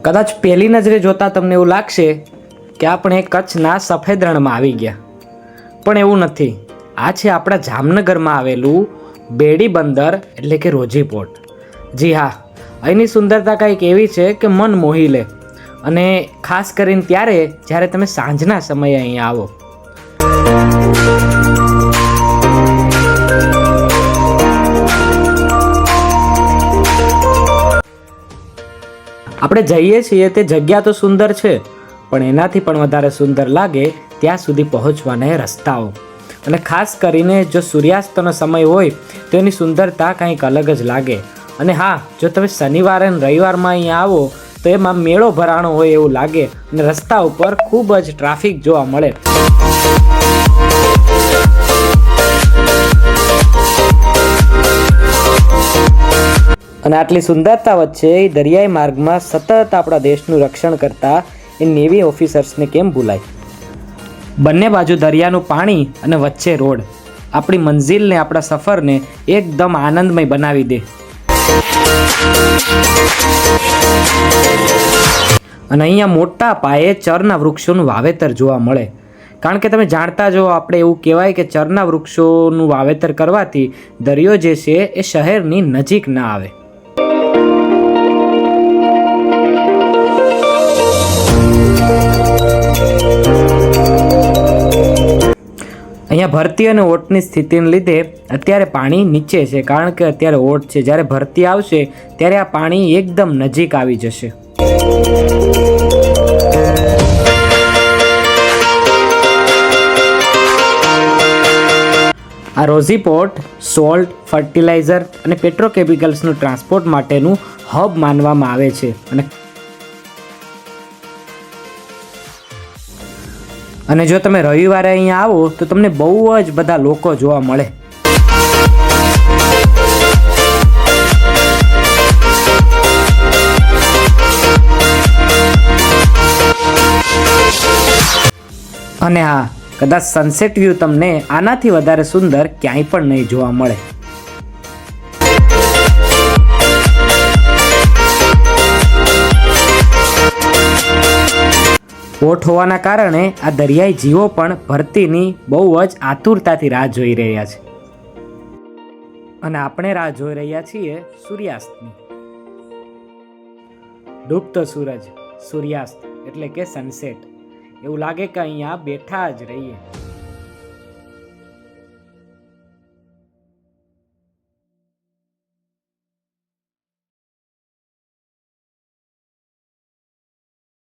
કદાચ પહેલી નજરે જોતાં તમને એવું લાગશે કે આપણે કચ્છના સફેદ રણમાં આવી ગયા, પણ એવું નથી. આ છે આપણા જામનગરમાં આવેલું બેડી બંદર એટલે કે રોજી પોર્ટ. જી હા, અહીંની સુંદરતા કંઈક એવી છે કે મન મોહી લે, અને ખાસ કરીને ત્યારે જ્યારે તમે સાંજના સમયે અહીંયા આવો. આપણે જઈએ છીએ તે જગ્યા તો સુંદર છે, પણ એનાથી પણ વધારે સુંદર લાગે ત્યાં સુધી પહોંચવાના રસ્તાઓ. અને ખાસ કરીને જો સૂર્યાસ્તનો સમય હોય તો એની સુંદરતા કંઈક અલગ જ લાગે. અને હા, જો તમે શનિવારે અને રવિવારમાં અહીંયા આવો તો એમાં મેળો ભરાણો હોય એવું લાગે, અને રસ્તા ઉપર ખૂબ જ ટ્રાફિક જોવા મળે. અને આટલી સુંદરતા વચ્ચે એ દરિયાઈ માર્ગમાં સતત આપણા દેશનું રક્ષણ કરતા એ નેવી ઓફિસર્સને કેમ ભૂલાય? બંને બાજુ દરિયાનું પાણી અને વચ્ચે રોડ આપણી મંઝિલને, આપણા સફરને એકદમ આનંદમય બનાવી દે. અને અહીંયા મોટા પાયે ચરના વૃક્ષોનું વાવેતર જોવા મળે. કારણ કે તમે જાણતા જો, આપણે એવું કહેવાય કે ચરના વૃક્ષોનું વાવેતર કરવાથી દરિયો જે છે એ શહેરની નજીક ના આવે. અહીંયા ભરતી અને ઓટની સ્થિતિને લીધે અત્યારે પાણી નીચે છે, કારણ કે અત્યારે ઓટ છે. જ્યારે ભરતી આવશે ત્યારે આ પાણી એકદમ નજીક આવી જશે. આ રોઝી પોર્ટ સોલ્ટ, ફર્ટિલાઇઝર અને પેટ્રોકેમિકલ્સનું ટ્રાન્સપોર્ટ માટેનું હબ માનવામાં આવે છે. અને જો તમે રવિવારે અહીંયા આવો તો તમને બહુ જ બધા લોકો જોવા મળે. અને હા, કદાચ સનસેટ વ્યૂ તમને આનાથી વધારે સુંદર ક્યાંય પણ નહીં જોવા મળે. પોર્ટ હોવાના કારણે આ દરિયાઈ જીવો પણ ભરતીની બહુ જ આતુરતાથી રાહ જોઈ રહ્યા છે. અને આપણે રાહ જોઈ રહ્યા છીએ સૂર્યાસ્તની. ડૂબતો સૂરજ, સૂર્યાસ્ત એટલે કે સનસેટ. એવું લાગે કે અહીંયા બેઠા જ રહીએ.